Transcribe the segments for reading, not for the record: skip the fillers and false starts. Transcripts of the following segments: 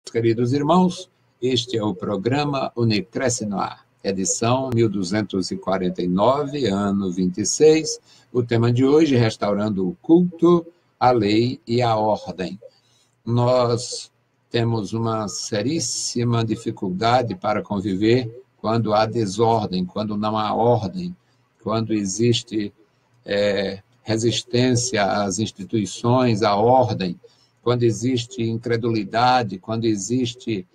Queridos irmãos, este é o programa Unicresce no Ar, edição 1249, ano 26. O tema de hoje, restaurando o culto, a lei e a ordem. Nós temos uma seríssima dificuldade para conviver quando há desordem, quando não há ordem, quando existe resistência às instituições, à ordem, quando existe incredulidade, quando existe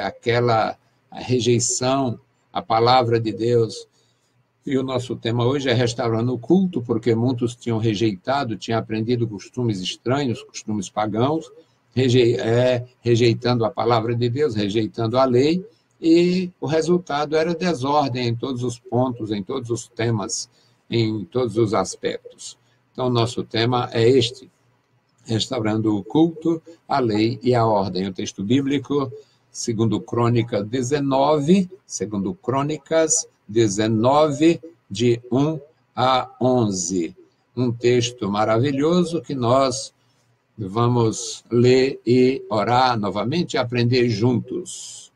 aquela rejeição à palavra de Deus. E o nosso tema hoje é restaurando o culto, porque muitos tinham rejeitado, tinham aprendido costumes estranhos, costumes pagãos, rejeitando a palavra de Deus, rejeitando a lei, e o resultado era desordem em todos os pontos, em todos os temas, em todos os aspectos. Então, o nosso tema é este: restaurando o culto, a lei e a ordem. O texto bíblico, segundo Crônicas 19, de 1 a 11. Um texto maravilhoso que nós vamos ler e orar novamente e aprender juntos.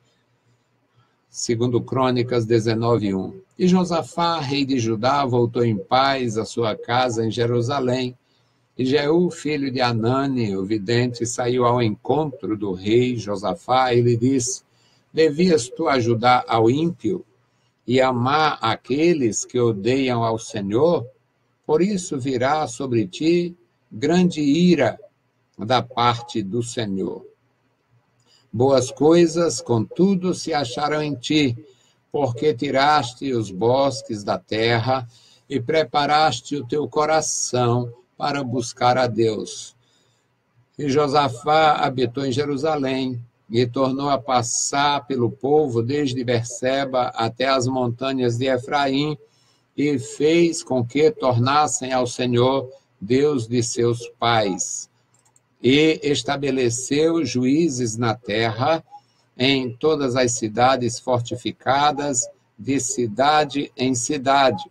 Segundo Crônicas 19, 1. E Josafá, rei de Judá, voltou em paz à sua casa em Jerusalém. E Jeú, filho de Anani, o vidente, saiu ao encontro do rei Josafá e lhe disse: devias tu ajudar ao ímpio e amar aqueles que odeiam ao Senhor? Por isso virá sobre ti grande ira da parte do Senhor. Boas coisas, contudo, se acharam em ti, porque tiraste os bosques da terra e preparaste o teu coração para buscar a Deus. E Josafá habitou em Jerusalém e tornou a passar pelo povo desde Berseba até as montanhas de Efraim e fez com que tornassem ao Senhor, Deus de seus pais. E estabeleceu juízes na terra, em todas as cidades fortificadas, de cidade em cidade.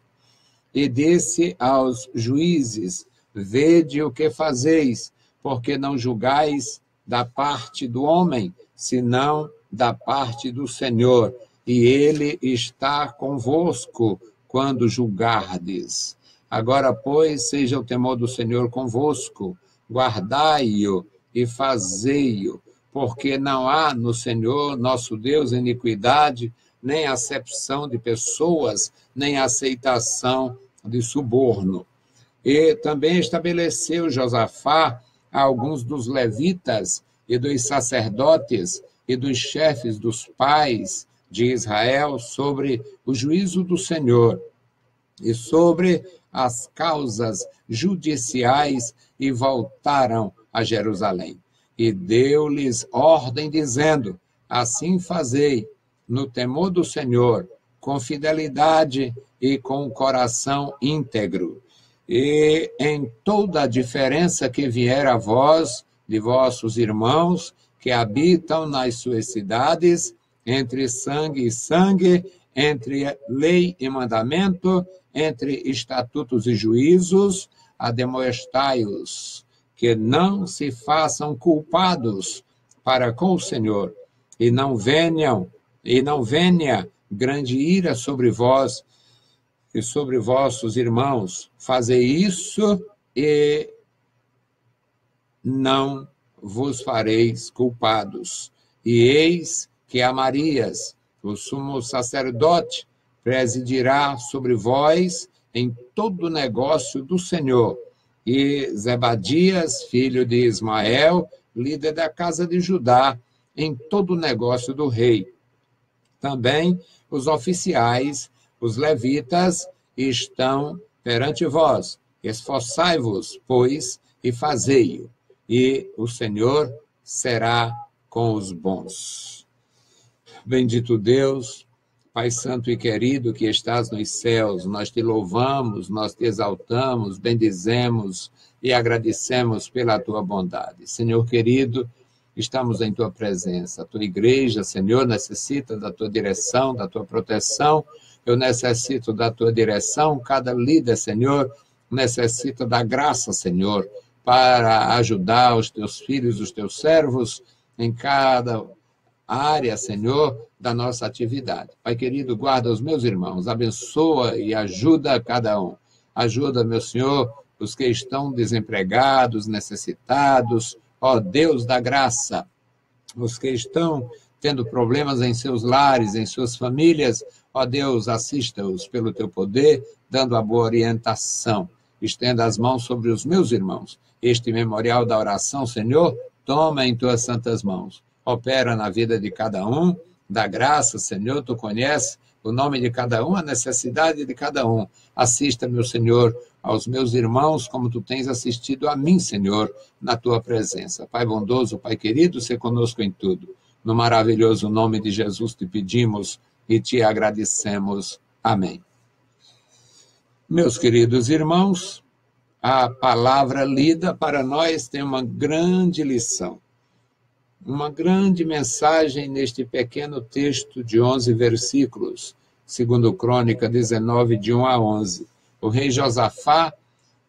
E disse aos juízes: vede o que fazeis, porque não julgais da parte do homem, senão da parte do Senhor, e ele está convosco quando julgardes. Agora, pois, seja o temor do Senhor convosco, guardai-o e fazei-o, porque não há no Senhor, nosso Deus, iniquidade, nem acepção de pessoas, nem aceitação de suborno. E também estabeleceu Josafá alguns dos levitas e dos sacerdotes e dos chefes dos pais de Israel sobre o juízo do Senhor e sobre as causas judiciais, e voltaram a Jerusalém. E deu-lhes ordem, dizendo: assim fazei, no temor do Senhor, com fidelidade e com o coração íntegro. E em toda a diferença que vier a vós, de vossos irmãos, que habitam nas suas cidades, entre sangue e sangue, entre lei e mandamento, entre estatutos e juízos, admoestai-os, que não se façam culpados para com o Senhor, e não venha grande ira sobre vós e sobre vossos irmãos. Fazei isso e não vos fareis culpados. E eis que Amarias, o sumo sacerdote, presidirá sobre vós em todo o negócio do Senhor. E Zebadias, filho de Ismael, líder da casa de Judá, em todo o negócio do rei. Também os oficiais, os levitas, estão perante vós. Esforçai-vos, pois, e fazei-o, e o Senhor será com os bons. Bendito Deus, Pai santo e querido que estás nos céus, nós te louvamos, nós te exaltamos, bendizemos e agradecemos pela tua bondade. Senhor querido, estamos em tua presença. A tua igreja, Senhor, necessita da tua direção, da tua proteção. Eu necessito da tua direção. Cada líder, Senhor, necessita da graça, Senhor, para ajudar os teus filhos, os teus servos, em cada área, Senhor, da nossa atividade. Pai querido, guarda os meus irmãos, abençoa e ajuda cada um. Ajuda, meu Senhor, os que estão desempregados, necessitados, ó Deus da graça, os que estão tendo problemas em seus lares, em suas famílias, ó Deus, assista-os pelo teu poder, dando a boa orientação. Estenda as mãos sobre os meus irmãos. Este memorial da oração, Senhor, toma em tuas santas mãos. Opera na vida de cada um, dá graça, Senhor, tu conheces o nome de cada um, a necessidade de cada um. Assista, meu Senhor, aos meus irmãos, como tu tens assistido a mim, Senhor, na tua presença. Pai bondoso, Pai querido, se conosco em tudo. No maravilhoso nome de Jesus te pedimos e te agradecemos. Amém. Meus queridos irmãos, a palavra lida para nós tem uma grande lição, uma grande mensagem neste pequeno texto de 11 versículos, segundo Crônica 19, de 1 a 11. O rei Josafá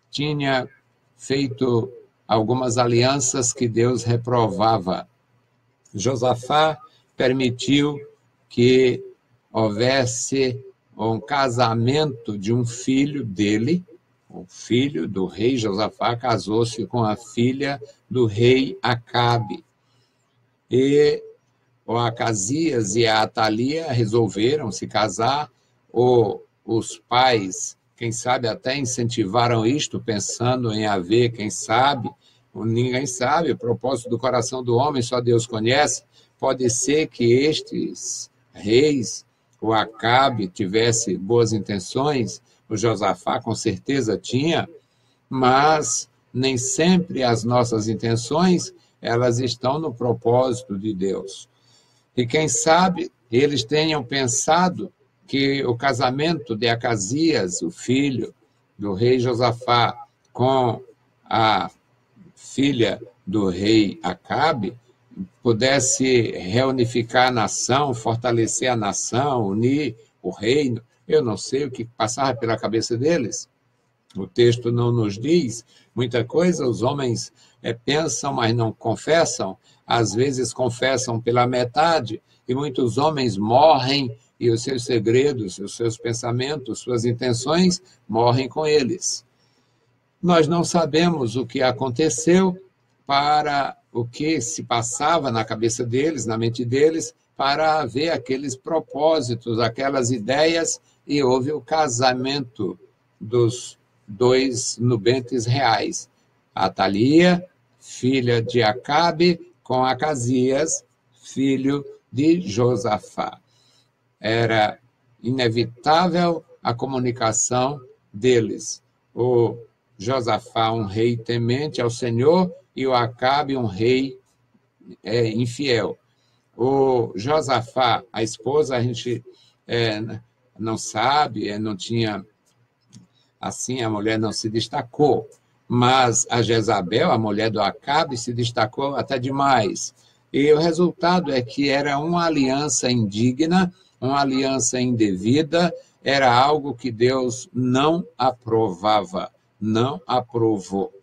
tinha feito algumas alianças que Deus reprovava. Josafá permitiu que houvesse um casamento de um filho dele. O filho do rei Josafá casou-se com a filha do rei Acabe. E o Acasias e a Atalia resolveram se casar, ou os pais, quem sabe, até incentivaram isto, pensando em haver, quem sabe, ninguém sabe, o propósito do coração do homem só Deus conhece. Pode ser que estes reis, o Acabe, tivesse boas intenções, o Josafá com certeza tinha, mas nem sempre as nossas intenções, elas estão no propósito de Deus. E quem sabe eles tenham pensado que o casamento de Acasias, o filho do rei Josafá, com a filha do rei Acabe, pudesse reunificar a nação, fortalecer a nação, unir o reino. Eu não sei o que passava pela cabeça deles. O texto não nos diz muita coisa, os homens pensam, mas não confessam, às vezes confessam pela metade, e muitos homens morrem, e os seus segredos, os seus pensamentos, suas intenções, morrem com eles. Nós não sabemos o que aconteceu, para o que se passava na cabeça deles, na mente deles, para haver aqueles propósitos, aquelas ideias, e houve o casamento dos dois nubentes reais. Atalia, filha de Acabe, com Acasias, filho de Josafá. Era inevitável a comunicação deles. O Josafá, um rei temente ao Senhor, e o Acabe, um rei infiel. O Josafá, a esposa, a gente não sabe, não tinha, assim, a mulher não se destacou, mas a Jezabel, a mulher do Acabe, se destacou até demais. E o resultado é que era uma aliança indigna, uma aliança indevida, era algo que Deus não aprovava, não aprovou.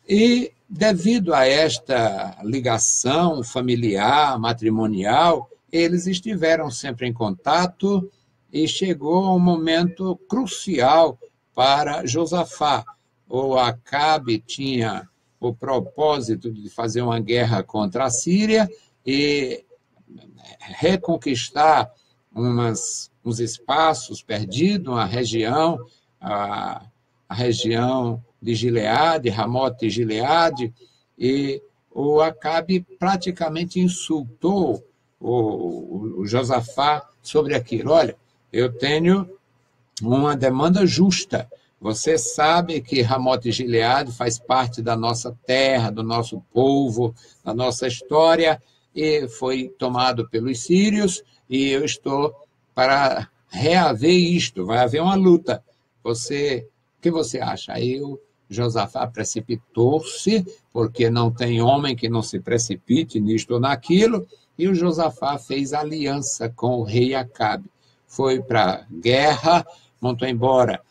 E, devido a esta ligação familiar, matrimonial, eles estiveram sempre em contato e chegou um momento crucial para Josafá. O Acabe tinha o propósito de fazer uma guerra contra a Síria e reconquistar uns espaços perdidos, uma região, a região de Gileade, Ramote e Gileade, e o Acabe praticamente insultou o Josafá sobre aquilo. Olha, eu tenho uma demanda justa. Você sabe que Ramote e Gileade faz parte da nossa terra, do nosso povo, da nossa história, e foi tomado pelos sírios, e eu estou para reaver isto, vai haver uma luta. O que você acha? Aí o Josafá precipitou-se, porque não tem homem que não se precipite nisto ou naquilo, e o Josafá fez aliança com o rei Acabe. Foi para a guerra, montou embora,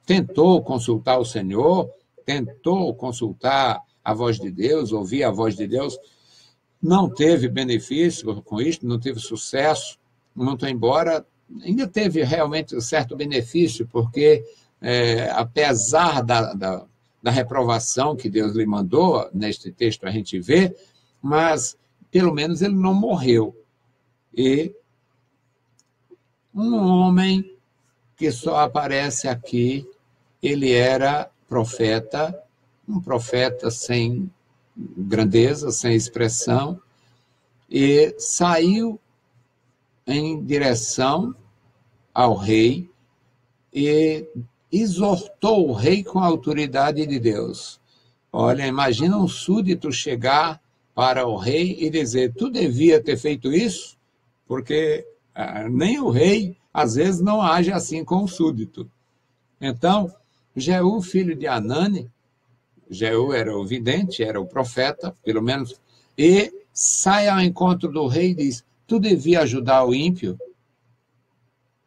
tentou consultar o Senhor, tentou consultar a voz de Deus, ouvir a voz de Deus. Não teve benefício com isso, não teve sucesso, muito embora ainda teve realmente um certo benefício, porque apesar da reprovação que Deus lhe mandou, neste texto a gente vê, mas pelo menos ele não morreu. E um homem que só aparece aqui, ele era profeta, um profeta sem grandeza, sem expressão, e saiu em direção ao rei e exortou o rei com a autoridade de Deus. Olha, imagina um súdito chegar para o rei e dizer: tu devia ter feito isso, porque nem o rei, às vezes, não age assim com o súdito. Então, Jeú, filho de Anani, Jeú era o vidente, era o profeta, pelo menos, e sai ao encontro do rei e diz: tu devia ajudar o ímpio?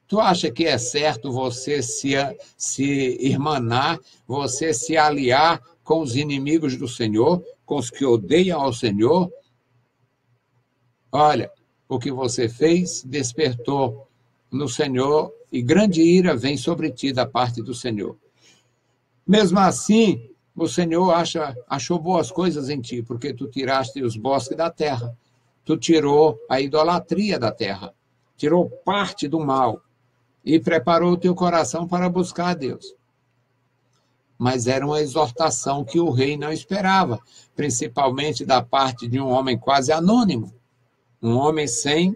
Tu acha que é certo você se irmanar, você se aliar com os inimigos do Senhor, com os que odeiam ao Senhor? Olha, o que você fez despertou no Senhor e grande ira vem sobre ti da parte do Senhor. Mesmo assim, o Senhor achou boas coisas em ti, porque tu tiraste os bosques da terra, tu tirou a idolatria da terra, tirou parte do mal e preparou o teu coração para buscar a Deus. Mas era uma exortação que o rei não esperava, principalmente da parte de um homem quase anônimo, um homem sem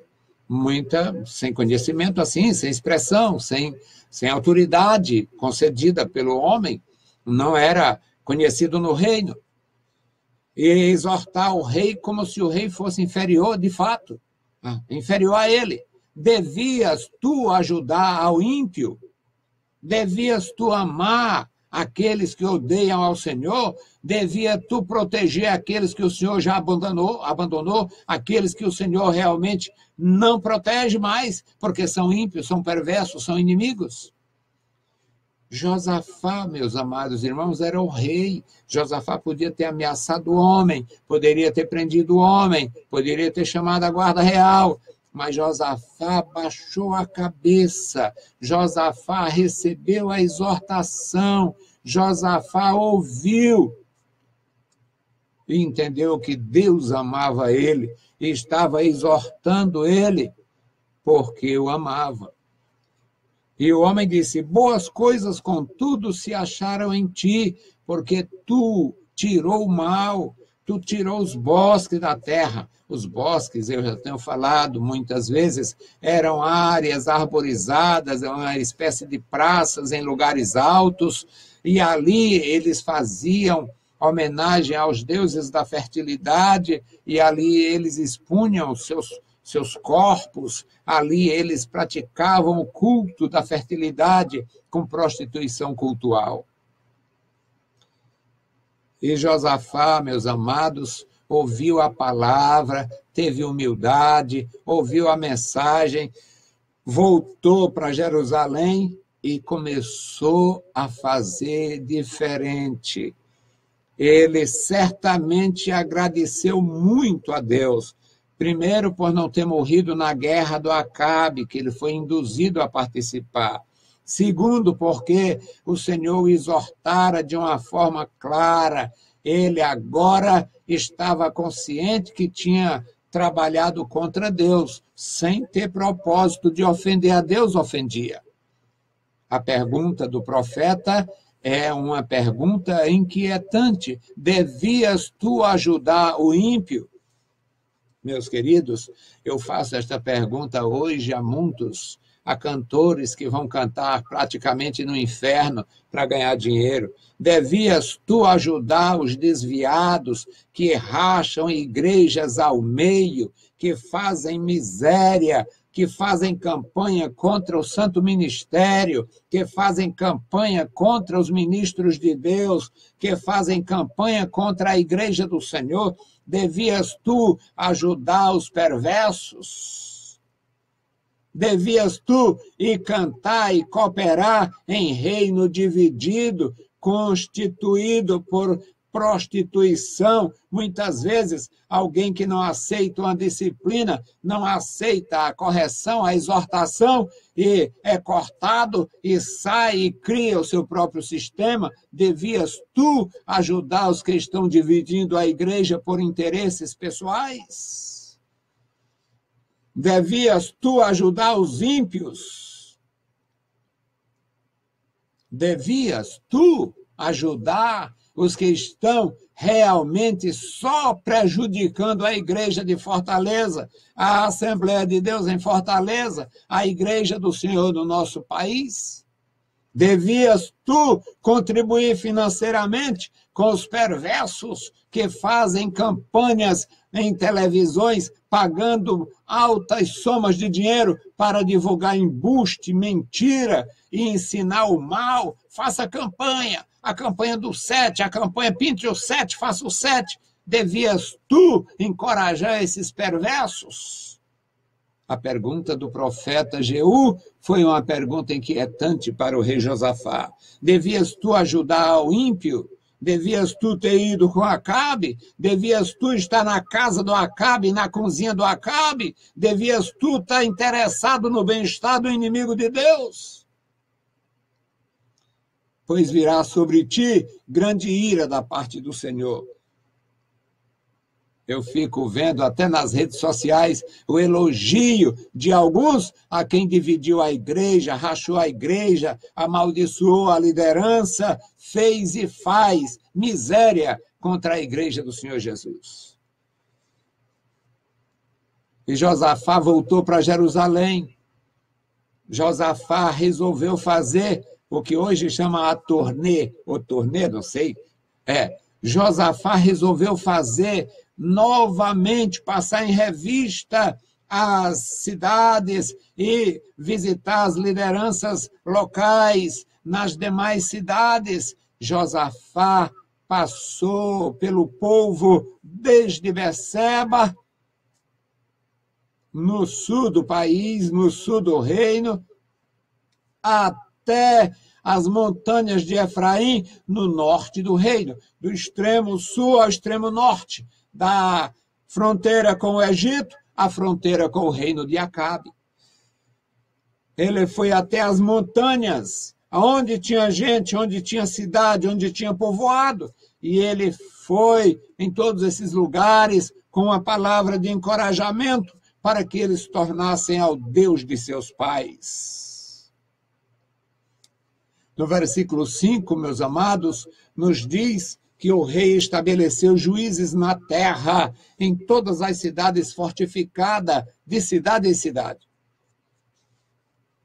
conhecimento, assim, sem expressão, sem autoridade concedida pelo homem, não era conhecido no reino. E exortar o rei como se o rei fosse inferior, de fato, inferior a ele. Devias tu ajudar ao ímpio? Devias tu amar aqueles que odeiam ao Senhor? Devia tu proteger aqueles que o Senhor já abandonou, aqueles que o Senhor realmente não protege mais, porque são ímpios, são perversos, são inimigos? Josafá, meus amados irmãos, era o rei. Josafá podia ter ameaçado o homem, poderia ter prendido o homem, poderia ter chamado a guarda real, mas Josafá baixou a cabeça, Josafá recebeu a exortação, Josafá ouviu e entendeu que Deus amava ele e estava exortando ele porque o amava. E o homem disse: boas coisas, contudo, se acharam em ti, porque tu tirou o mal, tu tirou os bosques da terra. Os bosques, eu já tenho falado muitas vezes, eram áreas arborizadas, uma espécie de praças em lugares altos, e ali eles faziam homenagem aos deuses da fertilidade, e ali eles expunham seus corpos, ali eles praticavam o culto da fertilidade com prostituição cultual. E Josafá, meus amados, ouviu a palavra, teve humildade, ouviu a mensagem, voltou para Jerusalém e começou a fazer diferente. Ele certamente agradeceu muito a Deus. Primeiro, por não ter morrido na guerra do Acabe, que ele foi induzido a participar. Segundo, porque o Senhor o exortara de uma forma clara. Ele agora estava consciente que tinha trabalhado contra Deus, sem ter propósito de ofender a Deus, ofendia. A pergunta do profeta é uma pergunta inquietante. Devias tu ajudar o ímpio? Meus queridos, eu faço esta pergunta hoje a muitos, a cantores que vão cantar praticamente no inferno para ganhar dinheiro. Devias tu ajudar os desviados que racham igrejas ao meio, que fazem miséria, que fazem campanha contra o santo ministério, que fazem campanha contra os ministros de Deus, que fazem campanha contra a igreja do Senhor? Devias tu ajudar os perversos? Devias tu ir cantar e cooperar em reino dividido, constituído por prostituição. Muitas vezes, alguém que não aceita uma disciplina, não aceita a correção, a exortação, e é cortado e sai e cria o seu próprio sistema. Devias tu ajudar os que estão dividindo a igreja por interesses pessoais? Devias tu ajudar os ímpios? Devias tu ajudar os que estão realmente só prejudicando a igreja de Fortaleza, a Assembleia de Deus em Fortaleza, a igreja do Senhor no nosso país? Devias tu contribuir financeiramente com os perversos que fazem campanhas em televisões, pagando altas somas de dinheiro para divulgar embuste, mentira e ensinar o mal? Faça a campanha do 7, a campanha pinte o 7, faça o 7. Devias tu encorajar esses perversos? A pergunta do profeta Jeú foi uma pergunta inquietante para o rei Josafá. Devias tu ajudar o ímpio? Devias tu ter ido com Acabe? Devias tu estar na casa do Acabe, na cozinha do Acabe? Devias tu estar interessado no bem-estar do inimigo de Deus? Pois virá sobre ti grande ira da parte do Senhor. Eu fico vendo até nas redes sociais o elogio de alguns a quem dividiu a igreja, rachou a igreja, amaldiçoou a liderança, fez e faz miséria contra a igreja do Senhor Jesus. E Josafá voltou para Jerusalém. Josafá resolveu fazer o que hoje chama a turnê, ou turnê, não sei. Josafá resolveu fazer novamente, passar em revista as cidades e visitar as lideranças locais nas demais cidades. Josafá passou pelo povo desde Beceba, no sul do país, no sul do reino, até as montanhas de Efraim, no norte do reino, do extremo sul ao extremo norte, da fronteira com o Egito à fronteira com o reino de Acabe. Ele foi até as montanhas, onde tinha gente, onde tinha cidade, onde tinha povoado, e ele foi em todos esses lugares com uma palavra de encorajamento para que eles se tornassem ao Deus de seus pais. No versículo 5, meus amados, nos diz que o rei estabeleceu juízes na terra, em todas as cidades fortificadas, de cidade em cidade.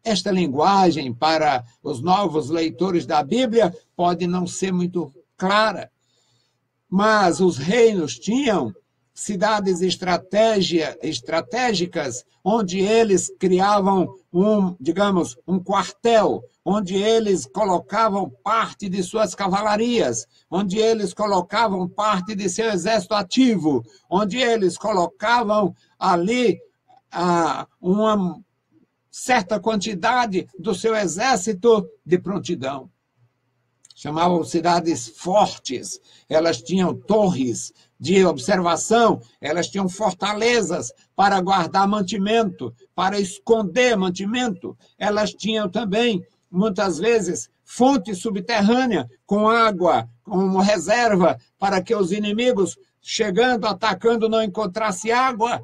Esta linguagem, para os novos leitores da Bíblia, pode não ser muito clara, mas os reinos tinham cidades estratégicas, onde eles criavam um quartel, onde eles colocavam parte de suas cavalarias, onde eles colocavam parte de seu exército ativo, onde eles colocavam ali uma certa quantidade do seu exército de prontidão. Chamavam cidades fortes, elas tinham torres de observação, elas tinham fortalezas para guardar mantimento, para esconder mantimento. Elas tinham também, muitas vezes, fonte subterrânea com água, como reserva, para que os inimigos, chegando, atacando, não encontrassem água.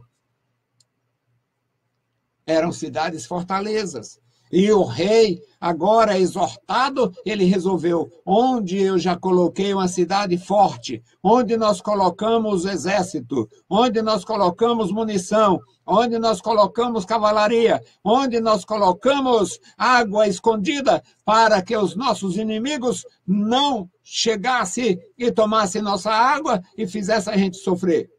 Eram cidades fortalezas. E o rei, agora exortado, ele resolveu, onde eu já coloquei uma cidade forte, onde nós colocamos exército, onde nós colocamos munição, onde nós colocamos cavalaria, onde nós colocamos água escondida para que os nossos inimigos não chegassem e tomassem nossa água e fizessem a gente sofrer.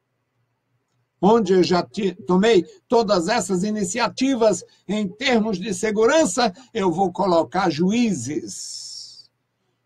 Onde eu já tomei todas essas iniciativas em termos de segurança, eu vou colocar juízes.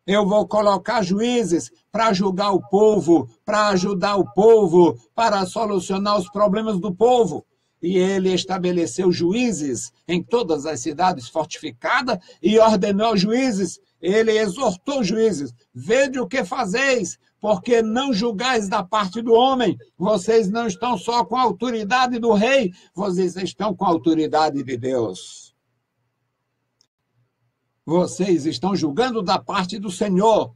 Eu vou colocar juízes para julgar o povo, para ajudar o povo, para solucionar os problemas do povo. e ele estabeleceu juízes em todas as cidades fortificadas e ordenou aos juízes, ele exortou os juízes, vede o que fazeis, porque não julgais da parte do homem, vocês não estão só com a autoridade do rei, vocês estão com a autoridade de Deus. Vocês estão julgando da parte do Senhor.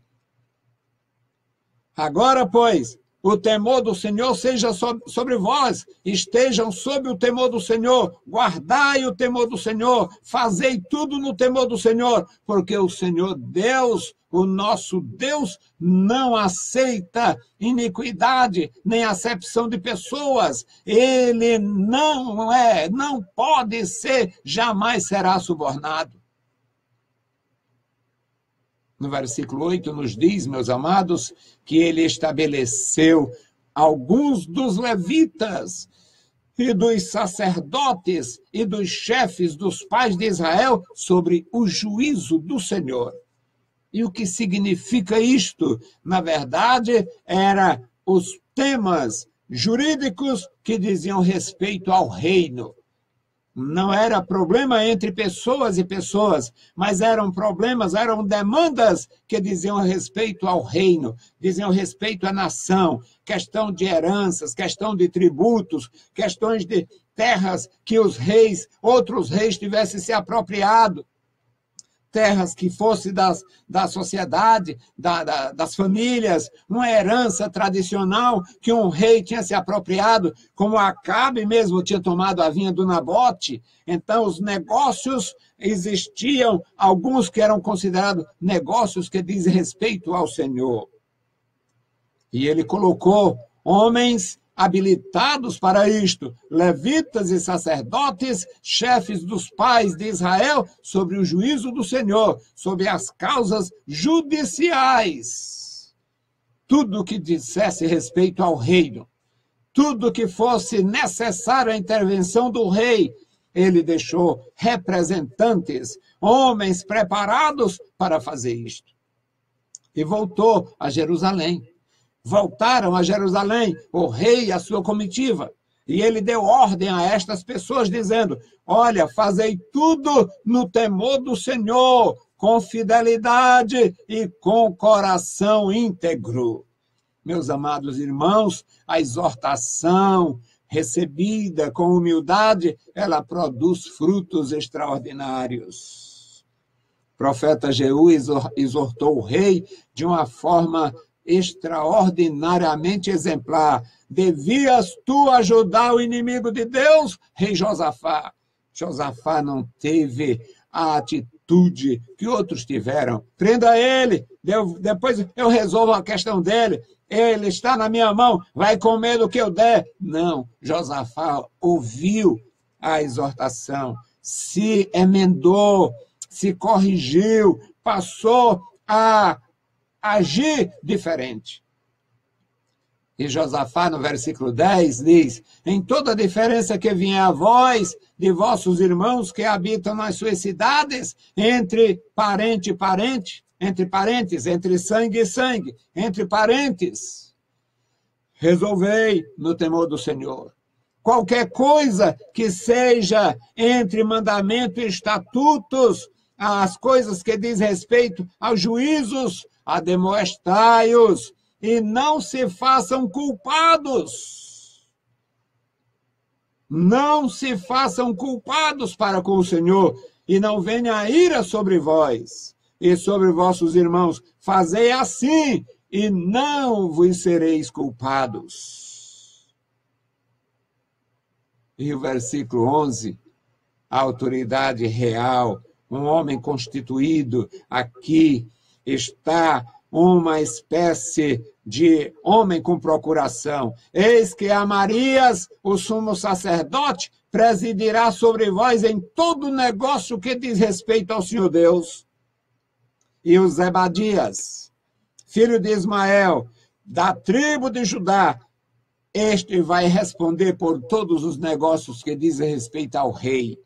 Agora, pois, o temor do Senhor seja sobre vós, estejam sob o temor do Senhor, guardai o temor do Senhor, fazei tudo no temor do Senhor, porque o Senhor Deus, o nosso Deus, não aceita iniquidade, nem acepção de pessoas, ele não pode ser, jamais será subornado. No versículo 8 nos diz, meus amados, que ele estabeleceu alguns dos levitas e dos sacerdotes e dos chefes dos pais de Israel sobre o juízo do Senhor. E o que significa isto? Na verdade, eram os temas jurídicos que diziam respeito ao reino. Não era problema entre pessoas e pessoas, mas eram problemas, eram demandas que diziam respeito ao reino, diziam respeito à nação, questão de heranças, questão de tributos, questões de terras que os reis, outros reis tivessem se apropriado, terras que fossem da sociedade, das famílias, uma herança tradicional que um rei tinha se apropriado, como Acabe mesmo tinha tomado a vinha do Nabote. Então, os negócios existiam, alguns que eram considerados negócios que dizem respeito ao Senhor. E ele colocou homens habilitados para isto, levitas e sacerdotes, chefes dos pais de Israel, sobre o juízo do Senhor, sobre as causas judiciais. Tudo que dissesse respeito ao reino, tudo que fosse necessário a intervenção do rei, ele deixou representantes, homens preparados para fazer isto. E voltou a Jerusalém. Voltaram a Jerusalém, o rei e a sua comitiva, e ele deu ordem a estas pessoas, dizendo, olha, fazei tudo no temor do Senhor, com fidelidade e com coração íntegro. Meus amados irmãos, a exortação recebida com humildade, ela produz frutos extraordinários. O profeta Jeú exortou o rei de uma forma extraordinariamente exemplar. Devias tu ajudar o inimigo de Deus, rei Josafá. Josafá não teve a atitude que outros tiveram. Prenda ele, depois eu resolvo a questão dele. Ele está na minha mão, vai comer do que eu der. Não, Josafá ouviu a exortação, se emendou, se corrigiu, passou a agir diferente. E Josafá, no versículo 10, diz, em toda diferença que vier a vós, de vossos irmãos que habitam nas suas cidades, entre parente e parente, entre parentes, entre sangue e sangue, entre parentes, resolvei no temor do Senhor. Qualquer coisa que seja entre mandamento e estatutos, as coisas que diz respeito aos juízos, ademoestai-os, e não se façam culpados. Não se façam culpados para com o Senhor, e não venha a ira sobre vós e sobre vossos irmãos. Fazei assim, e não vos sereis culpados. E o versículo 11, a autoridade real, um homem constituído, aqui está uma espécie de homem com procuração. Eis que Amarias, o sumo sacerdote, presidirá sobre vós em todo negócio que diz respeito ao Senhor Deus. E o Zebadias, filho de Ismael, da tribo de Judá, este vai responder por todos os negócios que dizem respeito ao rei.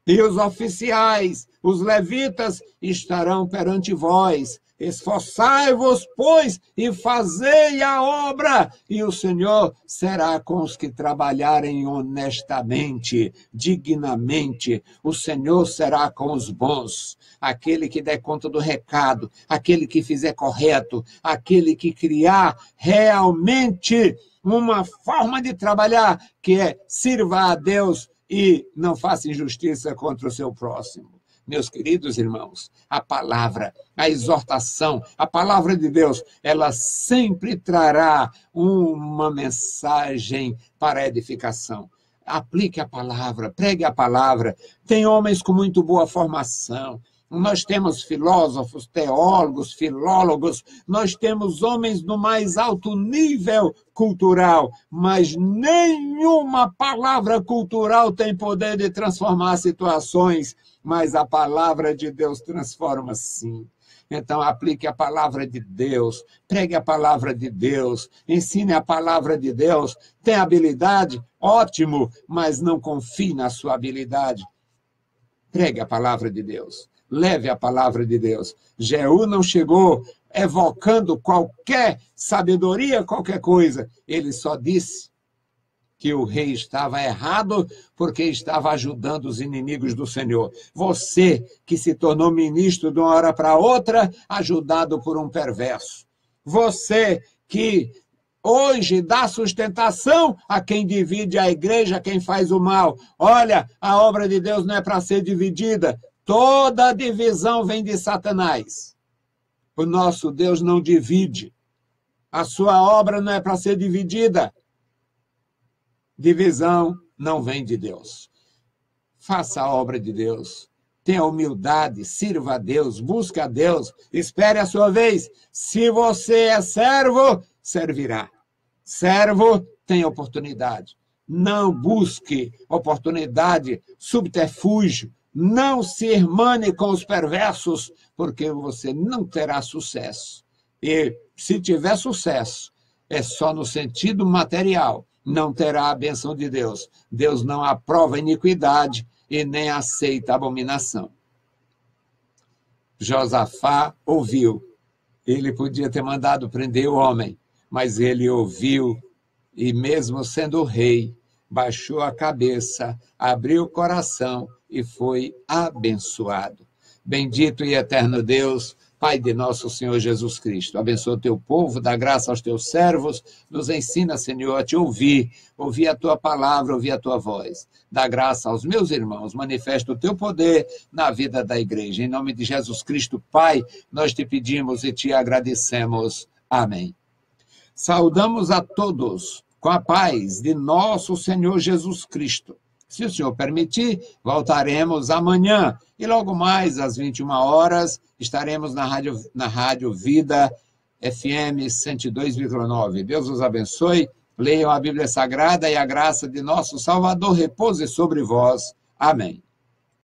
E os oficiais, os levitas, estarão perante vós, Esforçai-vos, pois, e fazei a obra, e o Senhor será com os que trabalharem honestamente, dignamente. O Senhor será com os bons, aquele que der conta do recado, aquele que fizer correto, aquele que criar realmente uma forma de trabalhar que sirva a Deus e não faça injustiça contra o seu próximo. Meus queridos irmãos, a palavra, a exortação, a palavra de Deus, ela sempre trará uma mensagem para a edificação. Aplique a palavra, pregue a palavra. Tem homens com muito boa formação. Nós temos filósofos, teólogos, filólogos, nós temos homens do mais alto nível cultural, mas nenhuma palavra cultural tem poder de transformar situações, mas a palavra de Deus transforma sim. Então, aplique a palavra de Deus, pregue a palavra de Deus, ensine a palavra de Deus. Tem habilidade? Ótimo, mas não confie na sua habilidade. Pregue a palavra de Deus. Leve a palavra de Deus. Jeú não chegou evocando qualquer sabedoria, qualquer coisa. Ele só disse que o rei estava errado porque estava ajudando os inimigos do Senhor. Você que se tornou ministro de uma hora para outra, ajudado por um perverso. Você que hoje dá sustentação a quem divide a igreja, a quem faz o mal. Olha, a obra de Deus não é para ser dividida. Toda divisão vem de Satanás. O nosso Deus não divide. A sua obra não é para ser dividida. Divisão não vem de Deus. Faça a obra de Deus. Tenha humildade, sirva a Deus, busque a Deus, espere a sua vez. Se você é servo, servirá. Servo tem oportunidade. Não busque oportunidade, subterfúgio. Não se irmane com os perversos, porque você não terá sucesso. E se tiver sucesso, é só no sentido material. Não terá a bênção de Deus. Deus não aprova iniquidade e nem aceita abominação. Josafá ouviu. Ele podia ter mandado prender o homem, mas ele ouviu e mesmo sendo rei, baixou a cabeça, abriu o coração e foi abençoado. Bendito e eterno Deus, Pai de nosso Senhor Jesus Cristo, abençoa o teu povo, dá graça aos teus servos, nos ensina, Senhor, a te ouvir a tua palavra, ouvir a tua voz. Dá graça aos meus irmãos, manifesta o teu poder na vida da igreja. Em nome de Jesus Cristo, Pai, nós te pedimos e te agradecemos. Amém. Saudamos a todos com a paz de nosso Senhor Jesus Cristo. Se o Senhor permitir, voltaremos amanhã. E logo mais, às 21 horas, estaremos na Rádio Vida FM 102,9. Deus os abençoe. Leiam a Bíblia Sagrada e a graça de nosso Salvador repouse sobre vós. Amém.